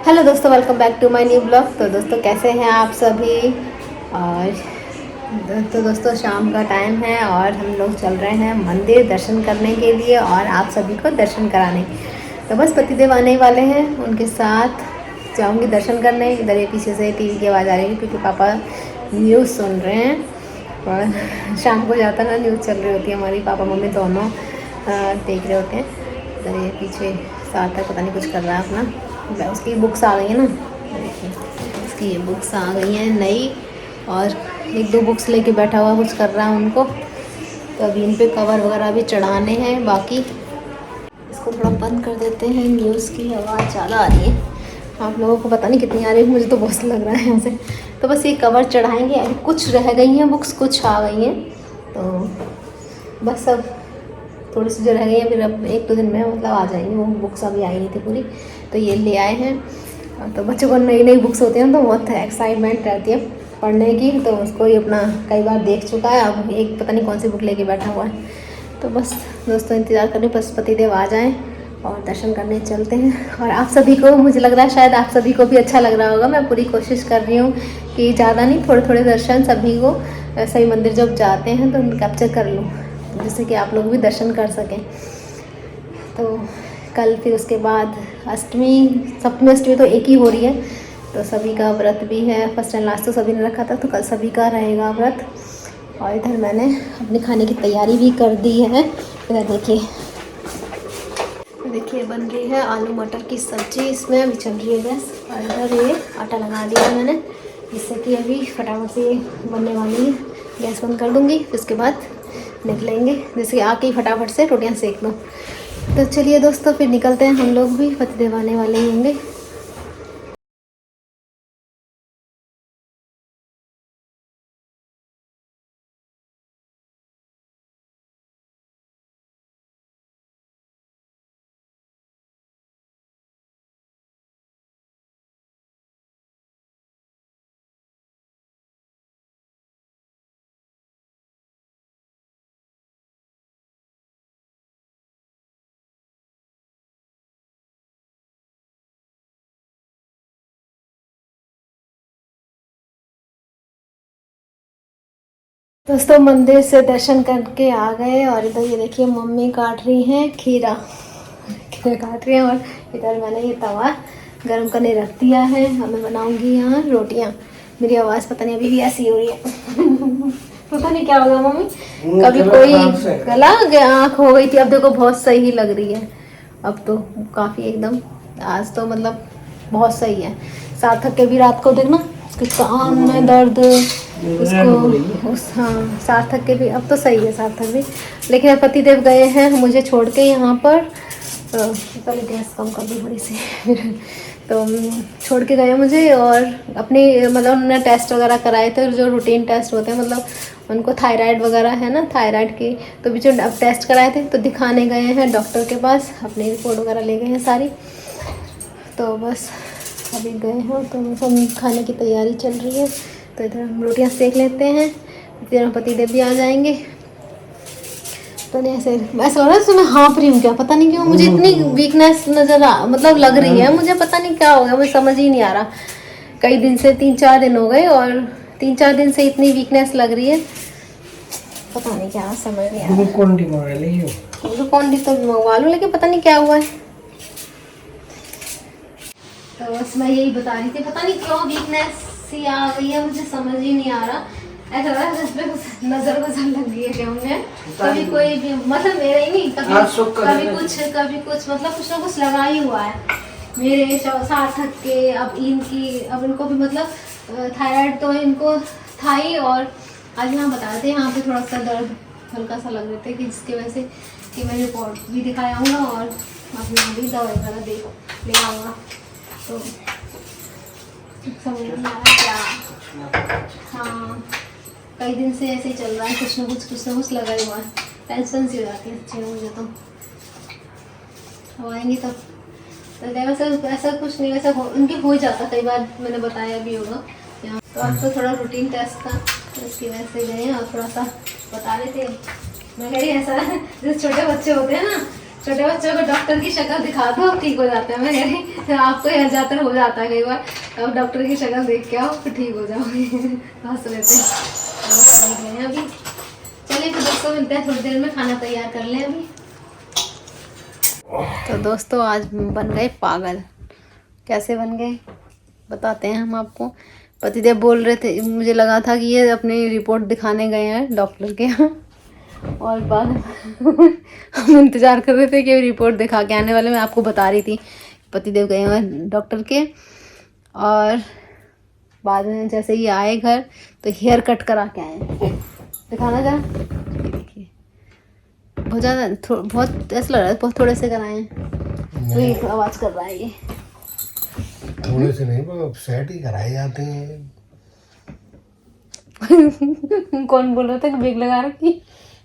Hello दोस्तों, welcome back to my new blog. तो दोस्तों कैसे हैं आप सभी। और तो दोस्तों शाम का टाइम है और हम लोग चल रहे हैं मंदिर दर्शन करने के लिए और आप सभी को दर्शन कराने। तो बस पतिदेव आने वाले हैं, उनके साथ जाऊंगी दर्शन करने। इधर ये पीछे से टीवी की आवाज़ आ रही है क्योंकि पापा न्यूज़ सुन रहे हैं। और शाम को ज़्यादा ना न्यूज़ चल रही होती है, हमारी पापा मम्मी दोनों देख रहे होते हैं। इधर ये पीछे साथ तक पता नहीं कुछ कर रहा है अपना। उसकी बुक्स आ गई हैं ना, देखिए उसकी ये बुक्स आ गई हैं नई, और एक दो बुक्स लेके बैठा हुआ कुछ कर रहा है उनको। तो अभी इन पे कवर वगैरह भी चढ़ाने हैं। बाकी इसको थोड़ा बंद कर देते हैं, न्यूज़ की आवाज़ ज़्यादा आ रही है, आप लोगों को पता नहीं कितनी आ रही है, मुझे तो बहुत लग रहा है यहाँ से। तो बस ये कवर चढ़ाएंगे। अभी कुछ रह गई हैं बुक्स, कुछ आ गई हैं, तो बस अब थोड़ी सी जो रह गई है, फिर अब एक दो दिन में मतलब आ जाएंगी। वो बुक्स अभी आई नहीं थी पूरी, तो ये ले आए हैं। तो बच्चों को नई नई बुक्स होती हैं तो बहुत एक्साइटमेंट रहती है पढ़ने की। तो उसको ही अपना कई बार देख चुका है, अब एक पता नहीं कौन सी बुक लेके बैठा हुआ है। तो बस दोस्तों इंतज़ार करें, बस पतिदेव आ जाएँ और दर्शन करने चलते हैं। और आप सभी को, मुझे लग रहा है शायद आप सभी को भी अच्छा लग रहा होगा। मैं पूरी कोशिश कर रही हूँ कि ज़्यादा नहीं, थोड़े थोड़े दर्शन सभी को, सही मंदिर जब जाते हैं तो कैप्चर कर लूँ, जिससे कि आप लोग भी दर्शन कर सकें। तो कल फिर उसके बाद अष्टमी, सप्तमी अष्टमी तो एक ही हो रही है, तो सभी का व्रत भी है। फर्स्ट एंड लास्ट तो सभी ने रखा था, तो कल सभी का रहेगा व्रत। और इधर मैंने अपने खाने की तैयारी भी कर दी है। इधर देखिए बन रही है आलू मटर की सब्ज़ी, इसमें अभी चल रही है गैस। और इधर ये आटा लगा दिया है मैंने, जिससे कि अभी फटाफट से बनने वाली है। गैस बंद कर दूँगी, फिर उसके बाद निकलेंगे, जैसे आके ही फटाफट से रोटियां सेक लो। तो चलिए दोस्तों फिर निकलते हैं, हम लोग भी पतिदेव आने वाले ही होंगे। दोस्तों मंदिर से दर्शन करके आ गए और इधर ये देखिए मम्मी काट रही हैं खीरा काट रही हैं। और इधर मैंने ये तवा गर्म करने रख दिया है। अब मैं बनाऊंगी यहाँ रोटियाँ। मेरी आवाज़ पता नहीं अभी भी ऐसी हो रही है पता नहीं क्या होगा मम्मी, कभी कोई गला आँख हो गई थी, अब देखो बहुत सही लग रही है। अब तो काफ़ी एकदम, आज तो मतलब बहुत सही है। सार्थक के भी रात को देखना उसके कान में दर्द, उसको उस हाँ सार्थक के भी अब तो सही है, सार्थक भी। लेकिन पतिदेव गए हैं मुझे छोड़ के यहाँ पर, पहले गैस कम कर दी थोड़ी सी तो छोड़ के गए मुझे। और अपनी मतलब उन्होंने टेस्ट वगैरह कराए थे, जो रूटीन टेस्ट होते हैं, मतलब उनको थायराइड वगैरह है ना, थायराइड की, तो भी जो अब टेस्ट कराए थे तो दिखाने गए हैं डॉक्टर के पास, अपनी रिपोर्ट वगैरह ले गए हैं सारी। तो बस अभी गए हैं, तो हम खाने की तैयारी चल रही है। तो इधर हम रोटियां सेक लेते हैं, फिर पतिदेव भी आ जाएंगे। तो नहीं ऐसे ऐसा लग रहा है मैं हाँफ रही हूँ क्या, पता नहीं क्यों मुझे इतनी वीकनेस मतलब लग रही है, मुझे पता नहीं क्या हो गया, मुझे समझ ही नहीं आ रहा। कई दिन से 3-4 दिन हो गए और 3-4 दिन से इतनी वीकनेस लग रही है, पता नहीं क्या, समझ नहीं आ रहा। ग्लूकोन डी तो मंगवा लूँ, लेकिन पता नहीं क्या हुआ है। तो बस मैं यही बता रही थी, पता नहीं क्यों वीकनेस सी आ गई है, मुझे समझ ही नहीं आ रहा। ऐसा लग रहा है नजर लग गई है क्या मुझे, कभी कोई भी मतलब मेरा ही नहीं, कभी कुछ मतलब कुछ ना कुछ लगा ही हुआ है मेरे सार्थक के। अब इनकी, अब इनको भी मतलब थायराइड तो इनको था ही, और आज यहाँ बता रहे थे यहाँ पे थोड़ा सा दर्द हल्का सा लग रहे थे, कि जिसकी वजह से कि मैं रिपोर्ट भी दिखाया आऊँगा और अपना भी दवाई वगैरह ले आऊँगा। तो समझ नहीं आ रहा क्या, हाँ कई दिन से ऐसे ही चल रहा है, कुछ ना कुछ लगा ही हुआ है। टेंशन सी हो जाती है अच्छी मुझे तो। अब आएंगी तब तो वैसा ऐसा कुछ नहीं, वैसा उनकी हो जाता, कई बार मैंने बताया भी होगा यहाँ। तो अब तो थोड़ा रूटीन टेस्ट था, तो इसकी वजह से गए और थोड़ा सा बता रहे थे। मैं कह रही ऐसा जैसे छोटे बच्चे होते हैं ना, छोटे बच्चों को डॉक्टर की शक्ल दिखा दो ठीक हो जाता है। मैं कह रही आपको यहाँ जाकर हो जाता है कई बार, अब डॉक्टर की शक्ल देख के आओ फिर ठीक हो जाओगे। हंस लेते हैं अभी। चलिए तो दोस्तों मिलते हैं थोड़ी देर में, खाना तैयार कर लें अभी। तो दोस्तों आज बन गए पागल। कैसे बन गए बताते हैं हम आपको। पतिदेव बोल रहे थे, मुझे लगा था कि ये अपनी रिपोर्ट दिखाने गए हैं डॉक्टर के यहाँ, और बाद हम इंतज़ार कर रहे थे कि रिपोर्ट दिखा के आने वाले। मैं आपको बता रही थी पतिदेव गए हुए डॉक्टर के, और बाद में जैसे ही आए घर तो हेयर कट करा के आए। दिखाना जरा, देखिए बहुत ज़्यादा बहुत ऐसा लग रहा है बहुत थोड़े से कराए हैं, वही आवाज़ कर रहा है ये। थोड़े से नहीं पर सेट ही कराए जाते हैं। कौन बोल रहा था कि बेग लगा रखी?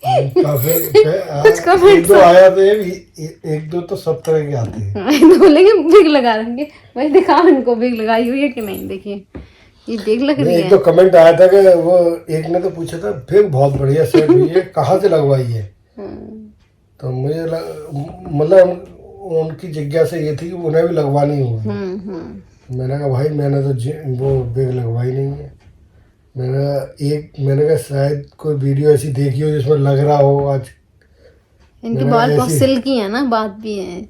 कुछ कमेंट दो आया तो एक दो तो सब तरह के आते हैं। बोलेंगे बेग लगा रखेंगे, भाई दिखाओ इनको बेग लगाई हुई है कि नहीं। देखिए ये बेग लग रही है। एक तो कमेंट आया था कि वो एक ने तो पूछा था फिर बहुत बढ़िया सेट हुई है, कहाँ से लगवाई है। तो मुझे मतलब उनकी जिज्ञासा ये थी कि उन्हें भी लगवानी होगी। मैंने कहा भाई मैंने तो वो बेग लगवाई नहीं है। मैंने कहा शायद कोई वीडियो ऐसी देखी हो जिसमें लग रहा हो। आज इनके बाल बहुत सिल्की है ना, बात भी है।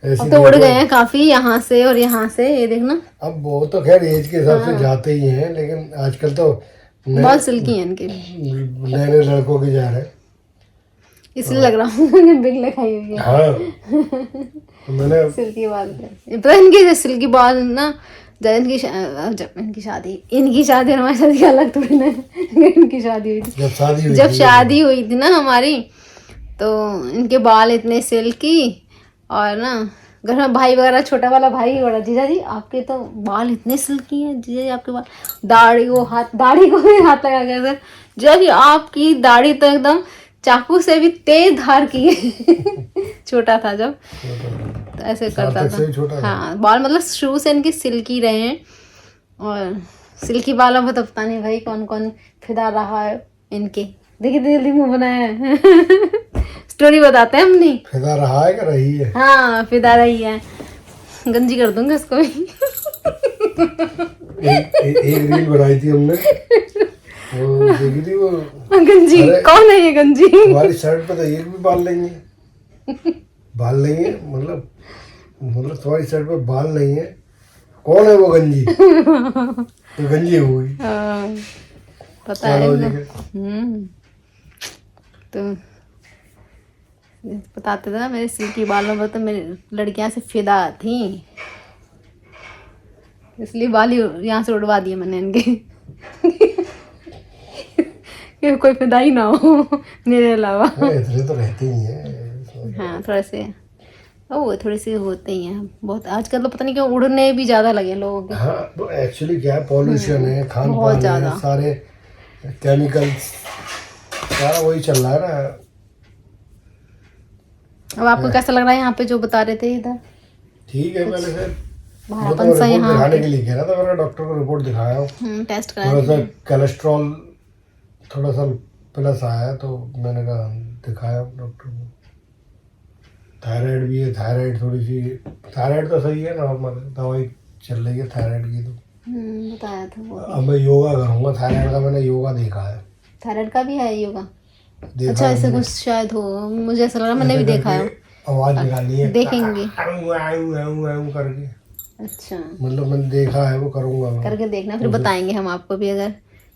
अब तो उड़ गए हैं काफी यहाँ से और यहाँ से, ये देखना। अब वो तो खैर एज के हिसाब से जाते ही हैं, लेकिन आजकल तो बहुत सिल्की है इनके, नए नए लड़कों के जा रहे हैं, इसलिए लग रहा हूँ बिग लगाई हुई है। हाँ मैंने सिल्की बाल तो इनके सिल्की बाल ना, जब इनकी शादी हमारी शादी अलग थोड़ी ना, इनकी शादी हुई थी जब शादी हुई थी ना हमारी, तो इनके बाल इतने सिल्की, और ना घर में भाई वगैरह छोटा वाला भाई बड़ा, जीजा जी आपके तो बाल इतने सिल्की हैं, जीजा जी आपके बाल, दाढ़ी को भी हाथ लगा गया सर, जीजा जी आपकी दाढ़ी तो एकदम चाकू से भी तेज धार की है। छोटा था जब तो ऐसे करता था। हाँ बाल मतलब शुरू से इनके सिल्की रहे हैं, और सिल्की बालों में तो पता नहीं भाई कौन कौन फिदा रहा है इनके। देखिए जल्दी मुंह बनाया है। स्टोरी बताते हैं हम, नहीं फिदा रहा है कि रही है? हाँ फिदा रही है, गंजी कर दूंगा इसको भी। एक रील बनाई थी हमने, वो देखी थी वो गंजी। कौन है ये गंजी? हमारी शर्ट पे तो एक भी बाल नहीं है। बाल नहीं है मतलब तुम्हारी शर्ट पे बाल नहीं है, कौन है वो गंजी? तो गंजी हुई। पता है तो बताते थे ना, मेरे सिल्की बालों पर तो मेरी लड़कियां से फिदा थी, इसलिए बाल यहाँ से उड़वा दिए मैंने इनके। कि कोई फिदा ही ना हो मेरे अलावा। इतने तो रहते ही हैं। हाँ थोड़े से वो थोड़े से होते ही हैं बहुत। आजकल तो पता नहीं क्यों उड़ने भी ज्यादा लगे लोगों के। हाँ तो एक्चुअली क्या है, पॉल्यूशन है, खान पान है, सारे केमिकल्स, सारा वही चल रहा है ना। अब आपको कैसा लग रहा है यहाँ पे जो बता रहे थे इधर? ठीक है, मैंने फिर यहाँ दिखाने के लिए कह रहा था, मैंने डॉक्टर को रिपोर्ट दिखाया हूँ, टेस्ट कराया, थोड़ा सा कोलेस्ट्रॉल थोड़ा सा प्लस आया है, तो मैंने कहा दिखाया डॉक्टर को। थायराइड भी है, थायराइड तो सही है, नॉर्मल है, दवाई चल रही है थायराइड की। तो बताया था वो। अब मैं योगा करूँगा, थायराइड का मैंने योगा देखा है। थायराइड का भी है योगा? अच्छा ऐसे कुछ शायद हो, मुझे ऐसा लग रहा मैंने भी देखा है। आवाज निकालनी है, देखेंगे करके। अच्छा मतलब मैंने देखा है, वो करूँगा करके देखना, फिर बताएंगे हम आपको भी अगर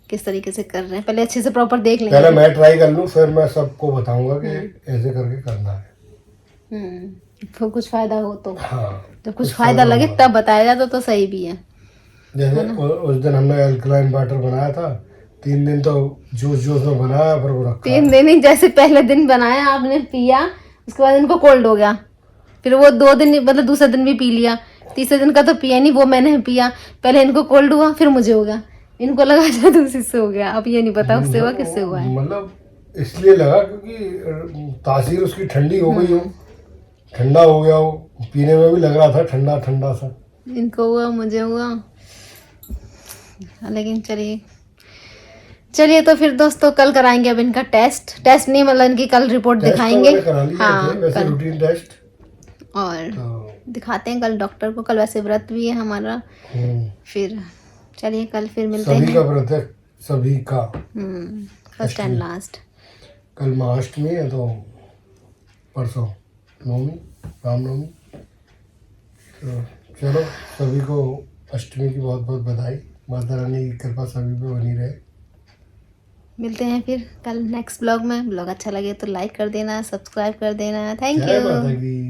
किस तरीके से कर रहे हैं। पहले अच्छे से प्रॉपर देख लेंगे, पहले मैं ट्राई कर लूँ, फिर मैं सबको बताऊंगा कि ऐसे करके करना है। फिर कुछ फायदा हो तो, हाँ जब कुछ फायदा लगे तब बताया जाता तो सही भी है। जैसे उस दिन हमने अल्कलाइन वाटर बनाया था, 3 दिन तो जूस में बनाया, फिर वो रखा। 3 दिन ही, जैसे पहले दिन बनाया आपने पिया, उसके बाद इनको कोल्ड हो गया, फिर वो 2 दिन मतलब दूसरे दिन भी पी लिया, तीसरे दिन का तो पिया नहीं, वो मैंने पिया। पहले इनको कोल्ड हुआ, फिर मुझे हो गया, इनको लगा शायद उसी से हो गया। अब ये नहीं पता उससे हुआ किससे हुआ है। मतलब इसलिए लगा क्योंकि तासीर उसकी ठंडी हो गई हो, ठंडा हो गया हो, पीने में भी लग रहा था ठंडा ठंडा सा। इनको हुआ, मुझे हुआ, लेकिन चलिए चलिए तो फिर दोस्तों कल कराएंगे अब इनका टेस्ट नहीं मतलब इनकी कल रिपोर्ट टेस्ट तो दिखाएंगे। मैंने करा लिया हाँ, थे वैसे कल रूटीन टेस्ट। और तो दिखाते हैं कल डॉक्टर को। कल वैसे व्रत भी है हमारा। फिर चलिए कल फिर मिलते सभी का हैं। व्रत है, सभी का। First and last. कल महाअष्टमी है तो परसों नवमी, रामनवमी। तो चलो सभी को अष्टमी की बहुत बहुत बधाई। माता रानी की कृपा सभी पे बनी रहे। मिलते हैं फिर कल नेक्स्ट ब्लॉग में। ब्लॉग अच्छा लगे तो लाइक कर देना, सब्सक्राइब कर देना। थैंक जय यू। माता की।